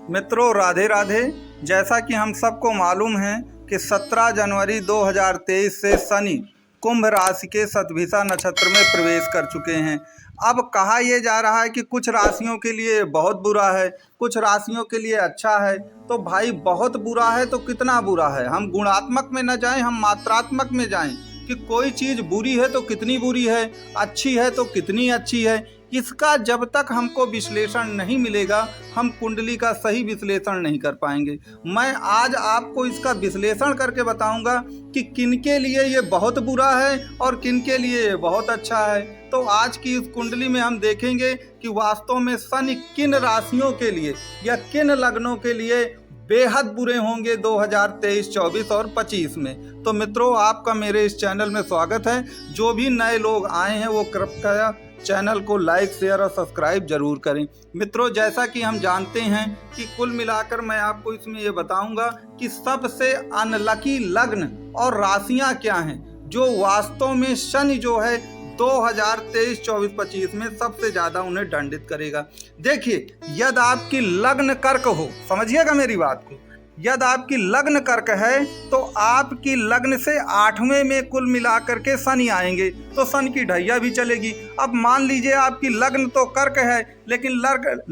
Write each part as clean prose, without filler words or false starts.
मित्रों राधे राधे। जैसा कि हम सबको मालूम है कि 17 जनवरी 2023 से शनि कुंभ राशि के शतभिषा नक्षत्र में प्रवेश कर चुके हैं। अब कहा यह जा रहा है कि कुछ राशियों के लिए बहुत बुरा है, कुछ राशियों के लिए अच्छा है। तो भाई बहुत बुरा है तो कितना बुरा है, हम गुणात्मक में न जाएं, हम मात्रात्मक में जाएं कि कोई चीज़ बुरी है तो कितनी बुरी है, अच्छी है तो कितनी अच्छी है। इसका जब तक हमको विश्लेषण नहीं मिलेगा हम कुंडली का सही विश्लेषण नहीं कर पाएंगे। मैं आज आपको इसका विश्लेषण करके बताऊंगा कि किनके लिए ये बहुत बुरा है और किनके लिए ये बहुत अच्छा है। तो आज की इस कुंडली में हम देखेंगे कि वास्तव में शनि किन राशियों के लिए या किन लग्नों के लिए बेहद बुरे होंगे 2023, 24 और 25 में। तो मित्रों आपका मेरे इस चैनल में स्वागत है। जो भी नए लोग आए हैं वो कृपया चैनल को लाइक, शेयर और सब्सक्राइब जरूर करें। मित्रों जैसा कि हम जानते हैं कि कुल मिलाकर मैं आपको इसमें ये बताऊंगा कि सबसे अनलकी लग्न और राशियां क्या हैं जो वास्तव में शनि जो है 2023, 24, 25 में सबसे ज्यादा उन्हें दंडित करेगा। देखिए यदि आपकी लग्न कर्क हो, समझिएगा मेरी बात को, यदि आपकी लग्न कर्क है तो आपकी लग्न से 8वें में कुल मिलाकर के शनि आएंगे तो शनि की ढैया भी चलेगी। अब मान लीजिए आपकी लग्न तो कर्क है लेकिन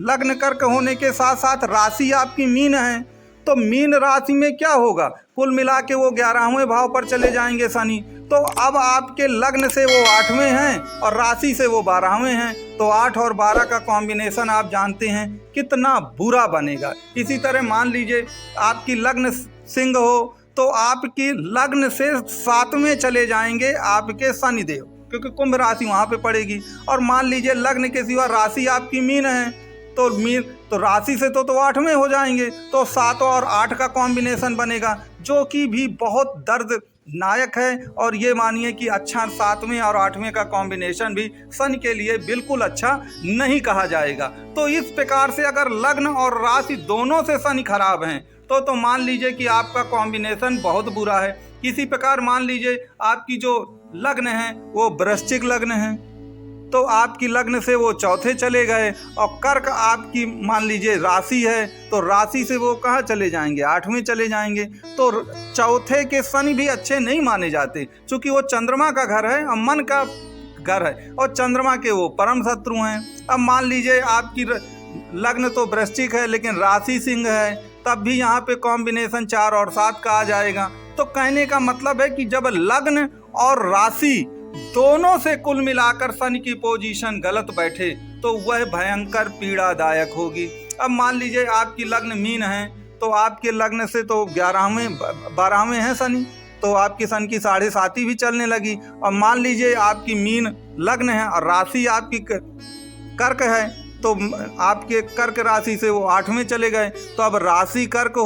लग्न कर्क होने के साथ साथ राशि आपकी मीन है, तो मीन राशि में क्या होगा, कुल मिला के वो 11वें भाव पर चले जाएंगे शनि। तो अब आपके लग्न से वो 8वें हैं और राशि से वो 12वें हैं, तो 8 और 12 का कॉम्बिनेशन आप जानते हैं कितना बुरा बनेगा। इसी तरह मान लीजिए आपकी लग्न सिंह हो तो आपकी लग्न से 7वें चले जाएंगे आपके शनिदेव, क्योंकि कुंभ राशि वहाँ पे पड़ेगी। और मान लीजिए लग्न के सिवा राशि आपकी मीन है तो मीन तो राशि से तो 8वें हो जाएंगे, तो 7 और 8 का कॉम्बिनेशन बनेगा जो कि भी बहुत दर्द नायक है। और ये मानिए कि अच्छा 7वें और 8वें का कॉम्बिनेशन भी शनि के लिए बिल्कुल अच्छा नहीं कहा जाएगा। तो इस प्रकार से अगर लग्न और राशि दोनों से शनि खराब हैं तो मान लीजिए कि आपका कॉम्बिनेशन बहुत बुरा है। इसी प्रकार मान लीजिए आपकी जो लग्न है वो वृश्चिक लग्न है तो आपकी लग्न से वो 4थे चले गए, और कर्क आपकी मान लीजिए राशि है तो राशि से वो कहाँ चले जाएंगे, 8वें चले जाएंगे। तो 4थे के शनि भी अच्छे नहीं माने जाते क्योंकि वो चंद्रमा का घर है और मन का घर है और चंद्रमा के वो परम शत्रु हैं। अब मान लीजिए आपकी लग्न तो वृश्चिक है लेकिन राशि सिंह है, तब भी यहाँ पे कॉम्बिनेशन 4 और 7 का आ जाएगा। तो कहने का मतलब है कि जब लग्न और राशि दोनों से कुल मिलाकर शनि की पोजीशन गलत बैठे तो वह भयंकर पीड़ादायक होगी। अब मान लीजिए आपकी लग्न मीन है तो आपके लग्न से तो 11वें 12वें हैं शनि, तो आपकी शनि की 7.5 भी चलने लगी। और मान लीजिए आपकी मीन लग्न है और राशि आपकी कर्क है तो आपके कर्क राशि से वो 8वें चले गए, तो अब राशि कर्क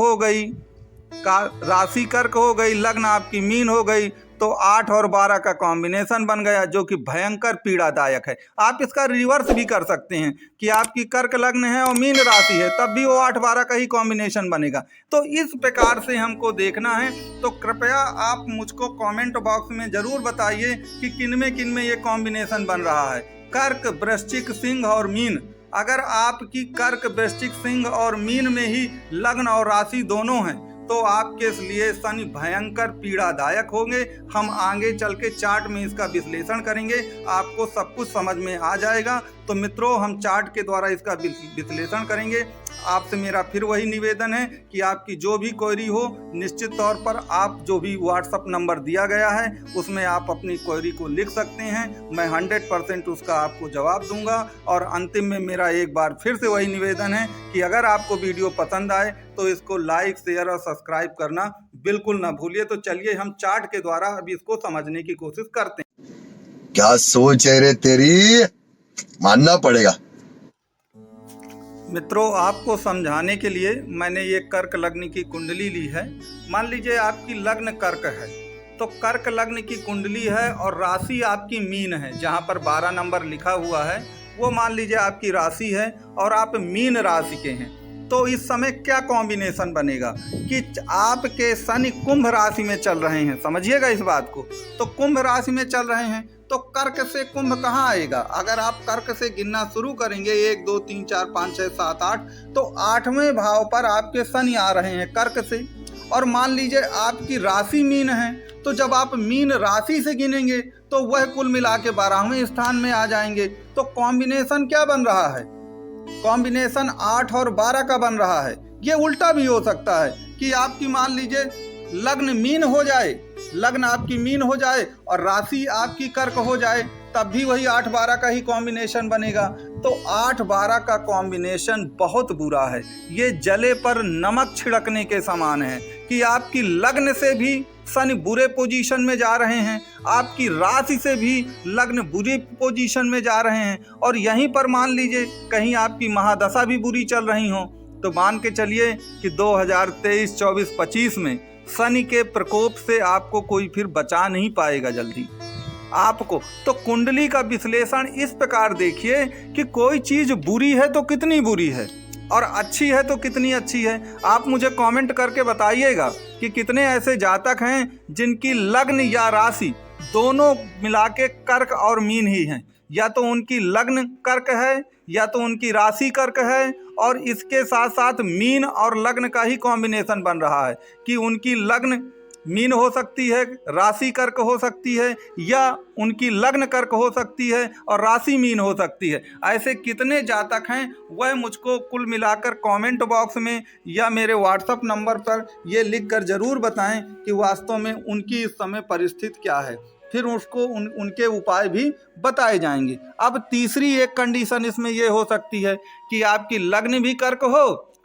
हो गई, लग्न आपकी मीन हो गई, तो 8 और 12 का कॉम्बिनेशन बन गया जो कि भयंकर पीड़ादायक है। आप इसका रिवर्स भी कर सकते हैं कि आपकी कर्क लग्न है और मीन राशि है तब भी वो 8-12 का ही कॉम्बिनेशन बनेगा। तो इस प्रकार से हमको देखना है। तो कृपया आप मुझको कमेंट बॉक्स में ज़रूर बताइए कि किन में ये कॉम्बिनेशन बन रहा है, कर्क, वृश्चिक, सिंह और मीन। अगर आपकी कर्क, वृश्चिक, सिंह और मीन में ही लग्न और राशि दोनों हैं तो आपके लिए शनि भयंकर पीड़ादायक होंगे। हम आगे चल के चार्ट में इसका विश्लेषण करेंगे, आपको सब कुछ समझ में आ जाएगा। तो मित्रों हम चार्ट के द्वारा इसका विश्लेषण करेंगे। आपसे मेरा फिर वही निवेदन है कि आपकी जो भी क्वेरी हो निश्चित तौर पर आप जो भी व्हाट्सअप नंबर दिया गया है उसमें आप अपनी क्वेरी को लिख सकते हैं, मैं 100% उसका आपको जवाब दूंगा। और अंतिम में मेरा एक बार फिर से वही निवेदन है कि अगर आपको वीडियो पसंद आए तो इसको लाइक, शेयर और सब्सक्राइब करना बिल्कुल ना भूलिए। तो चलिए हम चार्ट के द्वारा अभी इसको समझने की कोशिश करते हैं। क्या सोच है रे तेरी, मानना पड़ेगा। मित्रों आपको समझाने के लिए मैंने ये कर्क लग्न की कुंडली ली है। मान लीजिए आपकी लग्न कर्क है तो कर्क लग्न की कुंडली है और राशि आपकी मीन है, जहाँ पर 12 नंबर लिखा हुआ है वो मान लीजिए आपकी राशि है और आप मीन राशि के हैं। तो इस समय क्या कॉम्बिनेशन बनेगा कि आपके शनि कुंभ राशि में चल रहे हैं, समझिएगा इस बात को। तो कुंभ राशि में चल रहे हैं तो कर्क से कुंभ कहाँ आएगा? अगर आप कर्क से गिनना शुरू करेंगे 1 2 3 4 5 6 7 8, तो 8वें भाव पर आपके शनि आ रहे हैं कर्क से। और मान लीजिए आपकी राशि मीन है, तो जब आप मीन राशि से गिनेंगे तो वह कुल मिला के 12वें स्थान में आ जाएंगे। तो कॉम्बिनेशन क्या बन रहा है? कॉम्बिनेशन 8 और 12 का बन रहा है। ये उल्टा भी हो सकता है कि आपकी मान लीजिए लग्न मीन हो जाए, लग्न आपकी मीन हो जाए और राशि आपकी कर्क हो जाए, तब भी वही 8-12 का ही कॉम्बिनेशन बनेगा। तो 8-12 का कॉम्बिनेशन बहुत बुरा है। ये जले पर नमक छिड़कने के समान है कि आपकी लग्न से भी शनि बुरे पोजीशन में जा रहे हैं, आपकी राशि से भी लग्न बुरी पोजीशन में जा रहे हैं, और यहीं पर मान लीजिए कहीं आपकी महादशा भी बुरी चल रही हो, तो मान के चलिए कि 2023, 24, 25 में शनि के प्रकोप से आपको कोई फिर बचा नहीं पाएगा जल्दी आपको। तो कुंडली का विश्लेषण इस प्रकार देखिए कि कोई चीज बुरी है तो कितनी बुरी है और अच्छी है तो कितनी अच्छी है। आप मुझे कमेंट करके बताइएगा कि कितने ऐसे जातक हैं जिनकी लग्न या राशि दोनों मिला के कर्क और मीन ही हैं, या तो उनकी लग्न कर्क है या तो उनकी राशि कर्क है, और इसके साथ साथ मीन और लग्न का ही कॉम्बिनेशन बन रहा है कि उनकी लग्न मीन हो सकती है, राशि कर्क हो सकती है, या उनकी लग्न कर्क हो सकती है और राशि मीन हो सकती है। ऐसे कितने जातक हैं वह मुझको कुल मिलाकर कमेंट बॉक्स में या मेरे व्हाट्सएप नंबर पर ये लिखकर ज़रूर बताएं कि वास्तव में उनकी इस समय परिस्थिति क्या है, फिर उसको उनके उपाय भी बताए जाएंगे। अब तीसरी एक कंडीशन इसमें ये हो सकती है कि आपकी लग्न भी कर्क हो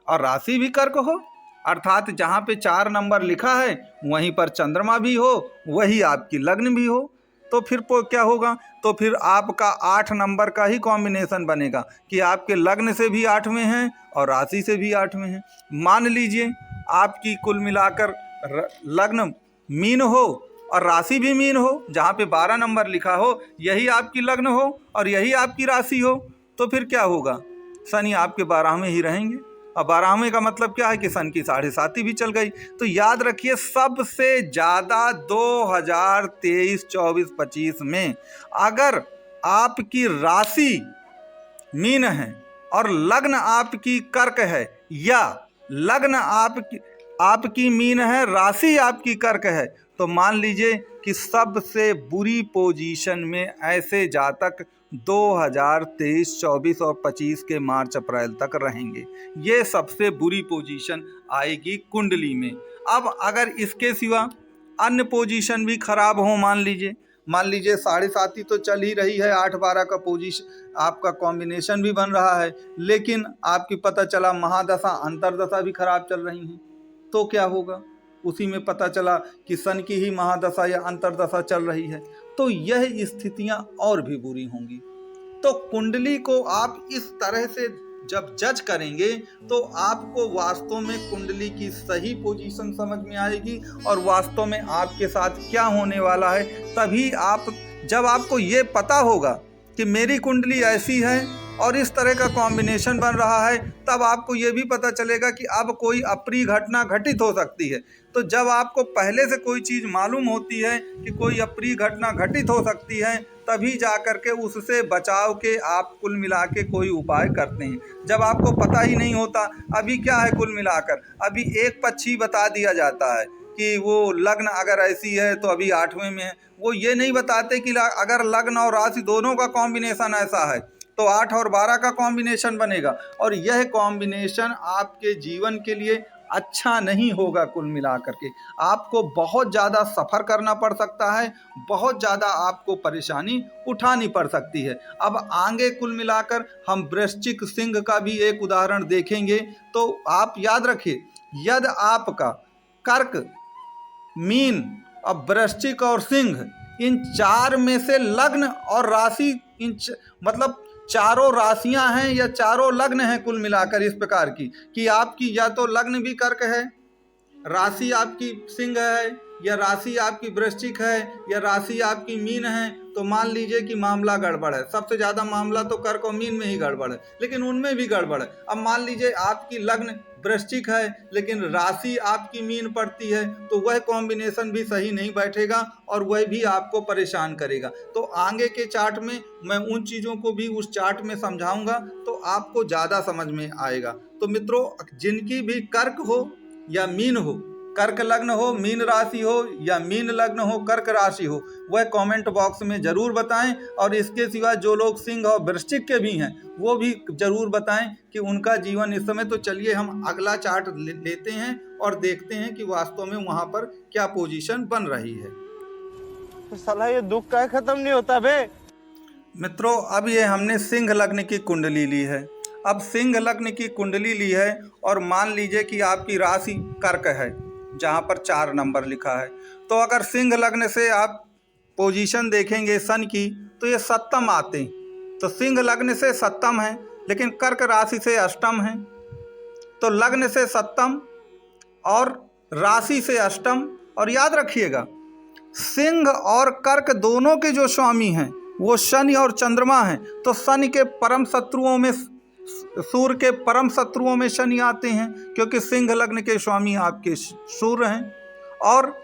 और राशि भी कर्क हो, अर्थात जहाँ पे 4 नंबर लिखा है वहीं पर चंद्रमा भी हो, वही आपकी लग्न भी हो। तो फिर क्या होगा? तो फिर आपका 8 नंबर का ही कॉम्बिनेशन बनेगा कि आपके लग्न से भी 8वें हैं और राशि से भी 8वें हैं। मान लीजिए आपकी कुल मिलाकर लग्न मीन हो और राशि भी मीन हो, जहाँ पे 12 नंबर लिखा हो यही आपकी लग्न हो और यही आपकी राशि हो, तो फिर क्या होगा? शनि आपके 12वें ही रहेंगे। अब 12वें का मतलब क्या है कि सन की 7.5 भी चल गई। तो याद रखिए सबसे ज़्यादा 2023, 24, 25 में अगर आपकी राशि मीन है और लग्न आपकी कर्क है, या लग्न आपकी मीन है, राशि आपकी कर्क है, तो मान लीजिए कि सबसे बुरी पोजीशन में ऐसे जातक 2023, 24 और 25 के मार्च अप्रैल तक रहेंगे। ये सबसे बुरी पोजीशन आएगी कुंडली में। अब अगर इसके सिवा अन्य पोजीशन भी खराब हो, मान लीजिए 7.5 तो चल ही रही है, 8-12 का पोजीशन आपका कॉम्बिनेशन भी बन रहा है, लेकिन आपकी पता चला महादशा अंतरदशा भी खराब चल रही हैं, तो क्या होगा? उसी में पता चला कि सन की ही महादशा या अंतरदशा चल रही है, तो यह स्थितियां और भी बुरी होंगी। तो कुंडली को आप इस तरह से जब जज करेंगे तो आपको वास्तव में कुंडली की सही पोजीशन समझ में आएगी और वास्तव में आपके साथ क्या होने वाला है। तभी जब आपको ये पता होगा कि मेरी कुंडली ऐसी है और इस तरह का कॉम्बिनेशन बन रहा है, तब आपको ये भी पता चलेगा कि अब कोई अप्रिय घटना घटित हो सकती है। तो जब आपको पहले से कोई चीज़ मालूम होती है कि कोई अप्रिय घटना घटित हो सकती है, तभी जा कर के उससे बचाव के आप कुल मिला के कोई उपाय करते हैं। जब आपको पता ही नहीं होता, अभी क्या है कुल मिलाकर, अभी एक पक्षी बता दिया जाता है कि वो लग्न अगर ऐसी है तो अभी 8वें में है। वो ये नहीं बताते कि अगर लग्न और राशि दोनों का कॉम्बिनेशन ऐसा है तो 8 और 12 का कॉम्बिनेशन बनेगा, और यह कॉम्बिनेशन आपके जीवन के लिए अच्छा नहीं होगा। कुल मिलाकर के आपको बहुत ज़्यादा सफ़र करना पड़ सकता है, बहुत ज़्यादा आपको परेशानी उठानी पड़ सकती है। अब आगे कुल मिलाकर हम वृश्चिक सिंह का भी एक उदाहरण देखेंगे। तो आप याद रखिए, यदि आपका कर्क, मीन और वृश्चिक और सिंह, इन 4 में से लग्न और राशि, मतलब चारों राशियां हैं या चारों लग्न हैं कुल मिलाकर इस प्रकार की कि आपकी या तो लग्न भी कर्क है, राशि आपकी सिंह है, या राशि आपकी वृश्चिक है, या राशि आपकी मीन है, तो मान लीजिए कि मामला गड़बड़ है। सबसे ज़्यादा मामला तो कर्क और मीन में ही गड़बड़ है, लेकिन उनमें भी गड़बड़ है। अब मान लीजिए आपकी लग्न वृश्चिक है लेकिन राशि आपकी मीन पड़ती है, तो वह कॉम्बिनेशन भी सही नहीं बैठेगा और वह भी आपको परेशान करेगा। तो आगे के चार्ट में मैं उन चीज़ों को भी उस चार्ट में समझाऊंगा तो आपको ज़्यादा समझ में आएगा। तो मित्रों, जिनकी भी कर्क हो या मीन हो, कर्क लग्न हो, मीन राशि हो या मीन लग्न हो, कर्क राशि हो, वह कमेंट बॉक्स में ज़रूर बताएं। और इसके सिवा जो लोग सिंह और वृश्चिक के भी हैं वो भी ज़रूर बताएं कि उनका जीवन इस समय। तो चलिए हम अगला चार्ट लेते हैं और देखते हैं कि वास्तव में वहाँ पर क्या पोजीशन बन रही है। तो साला ये दुख का खत्म नहीं होता बे। मित्रों, अब ये हमने सिंह लग्न की कुंडली ली है। अब सिंह लग्न की कुंडली ली है और मान लीजिए कि आपकी राशि कर्क है जहाँ पर 4 नंबर लिखा है। तो अगर सिंह लग्न से आप पोजीशन देखेंगे सन की तो ये सप्तम आते हैं। तो सिंह लग्न से सप्तम है लेकिन कर्क राशि से अष्टम है। तो लग्न से सप्तम और राशि से अष्टम। और याद रखिएगा, सिंह और कर्क दोनों के जो स्वामी हैं वो शनि और चंद्रमा हैं। तो शनि के परम शत्रुओं में, सूर्य के परम शत्रुओं में शनि आते हैं, क्योंकि सिंह लग्न के स्वामी आपके सूर्य हैं। और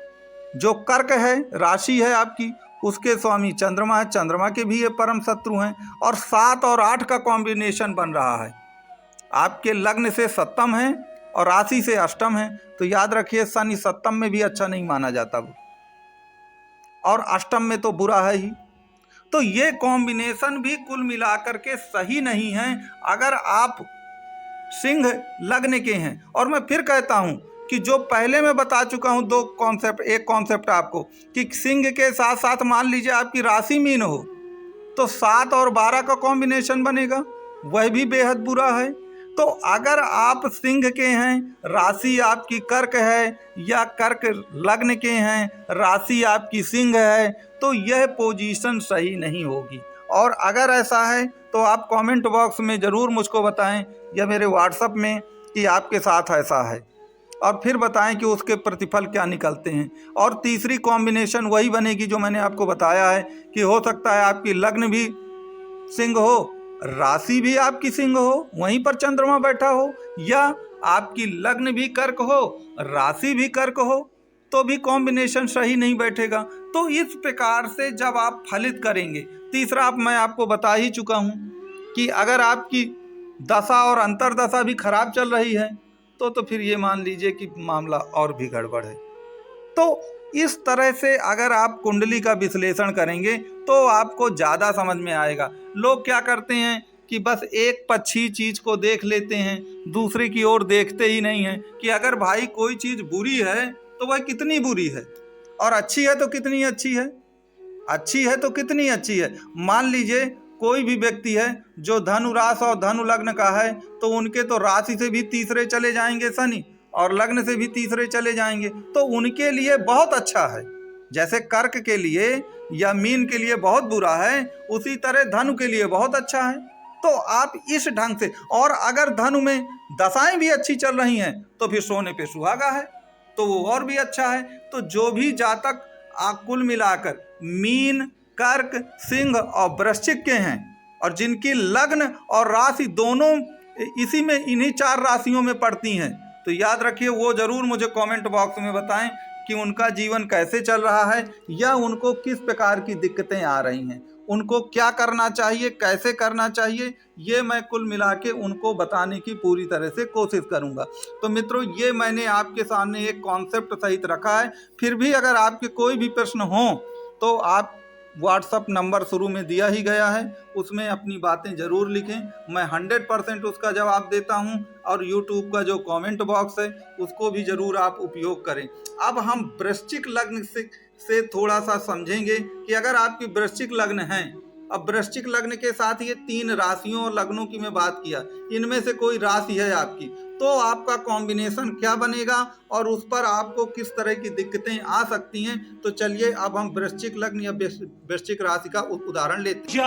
जो कर्क है, राशि है आपकी, उसके स्वामी चंद्रमा है, चंद्रमा के भी ये परम शत्रु हैं। और 7 और 8 का कॉम्बिनेशन बन रहा है। आपके लग्न से सप्तम है और राशि से अष्टम है। तो याद रखिए, शनि सप्तम में भी अच्छा नहीं माना जाता वो, और अष्टम में तो बुरा है ही। तो ये कॉम्बिनेशन भी कुल मिलाकर के सही नहीं है अगर आप सिंह लग्न के हैं। और मैं फिर कहता हूं कि जो पहले मैं बता चुका हूं 2 कॉन्सेप्ट, एक कॉन्सेप्ट आपको कि सिंह के साथ साथ मान लीजिए आपकी राशि मीन हो तो 7 और 12 का कॉम्बिनेशन बनेगा, वह भी बेहद बुरा है। तो अगर आप सिंह के हैं, राशि आपकी कर्क है, या कर्क लग्न के हैं, राशि आपकी सिंह है, तो यह पोजीशन सही नहीं होगी। और अगर ऐसा है तो आप कमेंट बॉक्स में ज़रूर मुझको बताएं या मेरे व्हाट्सएप में कि आपके साथ ऐसा है, और फिर बताएं कि उसके प्रतिफल क्या निकलते हैं। और तीसरी कॉम्बिनेशन वही बनेगी जो मैंने आपको बताया है कि हो सकता है आपकी लग्न भी सिंह हो, राशि भी आपकी सिंह हो, वहीं पर चंद्रमा बैठा हो, या आपकी लग्न भी कर्क हो, राशि भी कर्क हो, तो भी कॉम्बिनेशन सही नहीं बैठेगा। तो इस प्रकार से जब आप फलित करेंगे, तीसरा मैं आपको बता ही चुका हूं कि अगर आपकी दशा और अंतरदशा भी खराब चल रही है तो फिर ये मान लीजिए कि मामला और भी गड़बड़ है। तो इस तरह से अगर आप कुंडली का विश्लेषण करेंगे तो आपको ज़्यादा समझ में आएगा। लोग क्या करते हैं कि बस एक पक्षी चीज़ को देख लेते हैं, दूसरे की ओर देखते ही नहीं हैं कि अगर भाई कोई चीज़ बुरी है तो वह कितनी बुरी है, और अच्छी है तो कितनी अच्छी है, अच्छी है तो कितनी अच्छी है। मान लीजिए कोई भी व्यक्ति है जो धनु राशि और धनु लग्न का है, तो उनके तो राशि से भी तीसरे चले जाएंगे शनि, और लग्न से भी तीसरे चले जाएंगे, तो उनके लिए बहुत अच्छा है। जैसे कर्क के लिए या मीन के लिए बहुत बुरा है, उसी तरह धनु के लिए बहुत अच्छा है। तो आप इस ढंग से, और अगर धनु में दशाएं भी अच्छी चल रही हैं तो फिर सोने पे सुहागा है, तो वो और भी अच्छा है। तो जो भी जातक कुल मिलाकर मीन, कर्क, सिंह और वृश्चिक के हैं, और जिनकी लग्न और राशि दोनों इसी में, इन्हीं 4 राशियों में पड़ती हैं, तो याद रखिए वो ज़रूर मुझे कमेंट बॉक्स में बताएं कि उनका जीवन कैसे चल रहा है, या उनको किस प्रकार की दिक्कतें आ रही हैं, उनको क्या करना चाहिए, कैसे करना चाहिए, ये मैं कुल मिला के उनको बताने की पूरी तरह से कोशिश करूंगा। तो मित्रों, ये मैंने आपके सामने एक कॉन्सेप्ट सहित रखा है। फिर भी अगर आपके कोई भी प्रश्न हो तो आप व्हाट्सअप नंबर शुरू में दिया ही गया है, उसमें अपनी बातें ज़रूर लिखें, मैं 100% उसका जवाब देता हूं। और यूट्यूब का जो कमेंट बॉक्स है उसको भी ज़रूर आप उपयोग करें। अब हम वृश्चिक लग्न से थोड़ा सा समझेंगे कि अगर आपकी वृश्चिक लग्न है, अब वृश्चिक लग्न के साथ ये 3 राशियों और लग्नों की मैं बात किया, इनमें से कोई राशि है आपकी, तो आपका कॉम्बिनेशन क्या बनेगा और उस पर आपको किस तरह की दिक्कतें आ सकती हैं। तो चलिए अब हम वृश्चिक लग्न या वृश्चिक राशि का उदाहरण लेते हैं।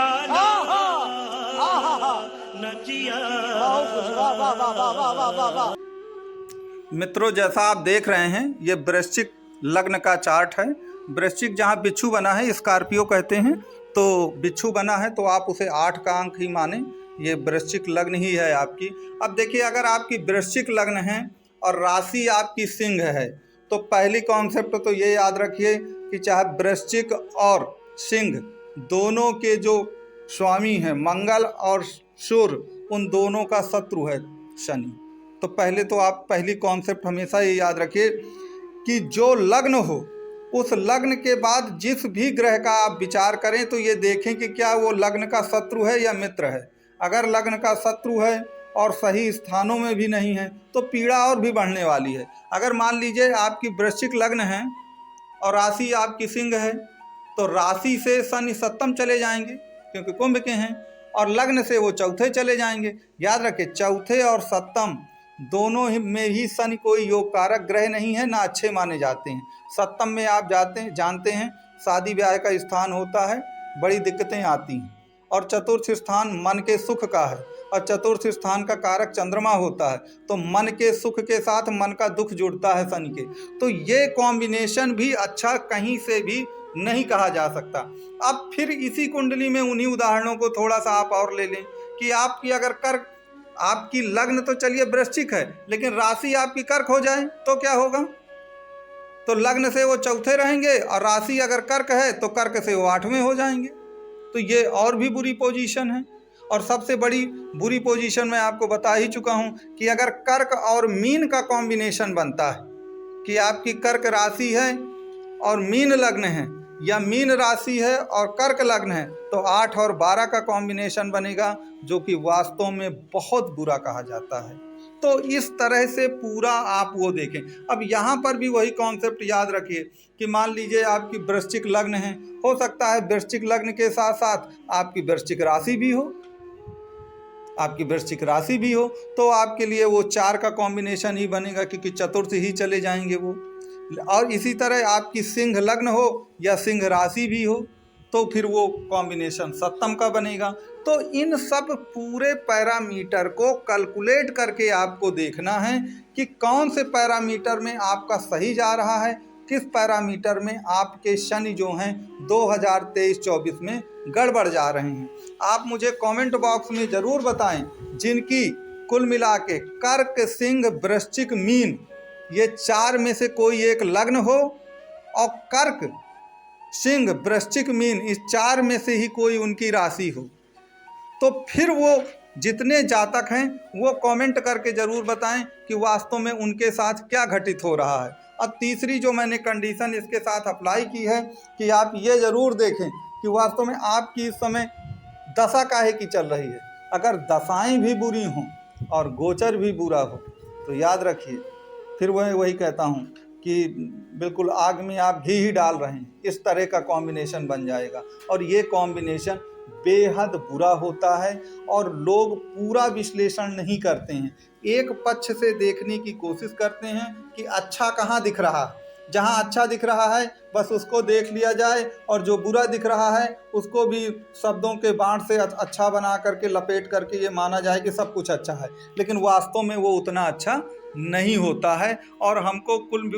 मित्रों, जैसा आप देख रहे हैं ये वृश्चिक लग्न का चार्ट है। वृश्चिक जहाँ बिच्छू बना है, स्कॉर्पियो कहते हैं, तो बिच्छू बना है तो आप उसे 8 का अंक ही माने, ये वृश्चिक लग्न ही है आपकी। अब देखिए, अगर आपकी वृश्चिक लग्न है और राशि आपकी सिंह है तो पहली कॉन्सेप्ट तो ये याद रखिए कि चाहे वृश्चिक और सिंह दोनों के जो स्वामी हैं मंगल और सूर्य, उन दोनों का शत्रु है शनि। तो पहले तो आप पहली कॉन्सेप्ट हमेशा ये याद रखिए कि जो लग्न हो उस लग्न के बाद जिस भी ग्रह का आप विचार करें तो ये देखें कि क्या वो लग्न का शत्रु है या मित्र है। अगर लग्न का शत्रु है और सही स्थानों में भी नहीं है तो पीड़ा और भी बढ़ने वाली है। अगर मान लीजिए आपकी वृश्चिक लग्न है और राशि आपकी सिंह है तो राशि से शनि सप्तम चले जाएंगे क्योंकि कुंभ के हैं, और लग्न से वो चौथे चले जाएंगे। याद रखें, चौथे और सप्तम दोनों में ही शनि कोई योग कारक ग्रह नहीं है, ना अच्छे माने जाते हैं। सप्तम में आप जानते हैं शादी ब्याह का स्थान होता है, बड़ी दिक्कतें आती हैं। और चतुर्थ स्थान मन के सुख का है और चतुर्थ स्थान का कारक चंद्रमा होता है, तो मन के सुख के साथ मन का दुख जुड़ता है शनि के। तो ये कॉम्बिनेशन भी अच्छा कहीं से भी नहीं कहा जा सकता। अब फिर इसी कुंडली में उन्हीं उदाहरणों को थोड़ा सा आप और ले लें कि आपकी अगर कर्क, आपकी लग्न तो चलिए वृश्चिक है लेकिन राशि आपकी कर्क हो जाए तो क्या होगा? तो लग्न से वो चौथे रहेंगे और राशि अगर कर्क है तो कर्क से वो 8वें हो जाएंगे। तो ये और भी बुरी पोजीशन है। और सबसे बड़ी बुरी पोजीशन मैं आपको बता ही चुका हूँ कि अगर कर्क और मीन का कॉम्बिनेशन बनता है कि आपकी कर्क राशि है और मीन लग्न है, या मीन राशि है और कर्क लग्न है, तो 8 और 12 का कॉम्बिनेशन बनेगा जो कि वास्तव में बहुत बुरा कहा जाता है। तो इस तरह से पूरा आप वो देखें। अब यहाँ पर भी वही कॉन्सेप्ट याद रखिए कि मान लीजिए आपकी वृश्चिक लग्न है, हो सकता है वृश्चिक लग्न के साथ साथ आपकी वृश्चिक राशि भी हो, तो आपके लिए वो 4 का कॉम्बिनेशन ही बनेगा क्योंकि चतुर्थ ही चले जाएंगे वो। और इसी तरह आपकी सिंह लग्न हो या सिंह राशि भी हो तो फिर वो कॉम्बिनेशन सप्तम का बनेगा। तो इन सब पूरे पैरामीटर को कैलकुलेट करके आपको देखना है कि कौन से पैरामीटर में आपका सही जा रहा है, किस पैरामीटर में आपके शनि जो हैं 2023-24 में गड़बड़ जा रहे हैं। आप मुझे कमेंट बॉक्स में ज़रूर बताएं जिनकी कुल मिला के कर्क, सिंह, वृश्चिक, मीन ये 4 में से कोई एक लग्न हो और कर्क, सिंह, वृश्चिक, मीन इस 4 में से ही कोई उनकी राशि हो, तो फिर वो जितने जातक हैं वो कमेंट करके ज़रूर बताएं कि वास्तव में उनके साथ क्या घटित हो रहा है। अब तीसरी जो मैंने कंडीशन इसके साथ अप्लाई की है कि आप ये ज़रूर देखें कि वास्तव में आपकी इस समय दशा काहे की चल रही है। अगर दशाएं भी बुरी हों और गोचर भी बुरा हो तो याद रखिए, फिर वही कहता हूँ कि बिल्कुल आग में आप घी ही डाल रहे हैं, इस तरह का कॉम्बिनेशन बन जाएगा। और ये कॉम्बिनेशन बेहद बुरा होता है और लोग पूरा विश्लेषण नहीं करते हैं, एक पक्ष से देखने की कोशिश करते हैं कि अच्छा कहाँ दिख रहा है, जहाँ अच्छा दिख रहा है बस उसको देख लिया जाए और जो बुरा दिख रहा है उसको भी शब्दों के बाण से अच्छा बना करके लपेट करके ये माना जाए कि सब कुछ अच्छा है, लेकिन वास्तव में वो उतना अच्छा नहीं होता है। और हमको कुल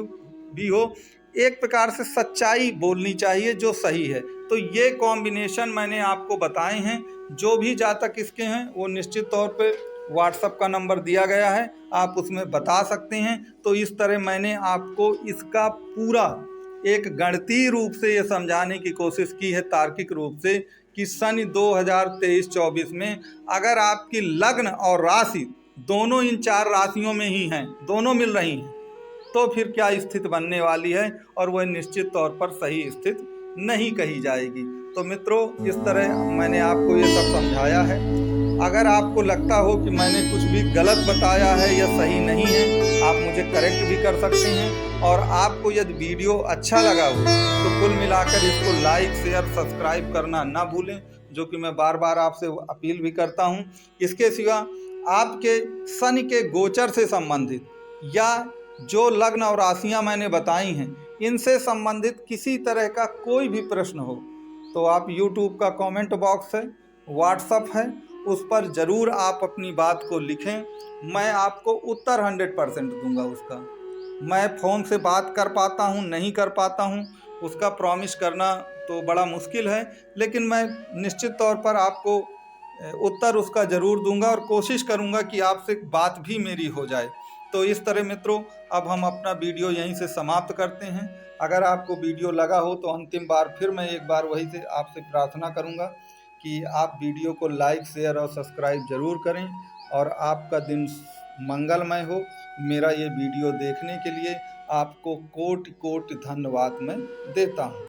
भी हो एक प्रकार से सच्चाई बोलनी चाहिए जो सही है। तो ये कॉम्बिनेशन मैंने आपको बताए हैं, जो भी जातक इसके हैं वो निश्चित तौर पे व्हाट्सएप का नंबर दिया गया है, आप उसमें बता सकते हैं। तो इस तरह मैंने आपको इसका पूरा एक गणितीय रूप से ये समझाने की कोशिश की है, तार्किक रूप से, कि सन 2023-24 में अगर आपकी लग्न और राशि दोनों इन 4 राशियों में ही हैं, दोनों मिल रही हैं, तो फिर क्या स्थिति बनने वाली है और वह निश्चित तौर पर सही स्थिति नहीं कही जाएगी। तो मित्रों, इस तरह मैंने आपको ये सब समझाया है। अगर आपको लगता हो कि मैंने कुछ भी गलत बताया है या सही नहीं है, आप मुझे करेक्ट भी कर सकते हैं। और आपको यदि वीडियो अच्छा लगा हो तो कुल मिलाकर इसको लाइक, शेयर, सब्सक्राइब करना ना भूलें, जो कि मैं बार बार आपसे अपील भी करता हूँ। इसके सिवा आपके शनि के गोचर से संबंधित या जो लग्न और राशियाँ मैंने बताई हैं इनसे संबंधित किसी तरह का कोई भी प्रश्न हो तो आप YouTube का कमेंट बॉक्स है, व्हाट्सएप है, उस पर ज़रूर आप अपनी बात को लिखें। मैं आपको उत्तर 100% दूंगा उसका। मैं फ़ोन से बात कर पाता हूँ, नहीं कर पाता हूँ, उसका प्रॉमिस करना तो बड़ा मुश्किल है, लेकिन मैं निश्चित तौर पर आपको उत्तर उसका ज़रूर दूंगा और कोशिश करूंगा कि आपसे बात भी मेरी हो जाए। तो इस तरह मित्रों, अब हम अपना वीडियो यहीं से समाप्त करते हैं। अगर आपको वीडियो लगा हो तो अंतिम बार फिर मैं एक बार वही से आपसे प्रार्थना करूंगा कि आप वीडियो को लाइक, शेयर और सब्सक्राइब ज़रूर करें और आपका दिन मंगलमय हो। मेरा ये वीडियो देखने के लिए आपको कोटि कोटि धन्यवाद मैं देता हूँ।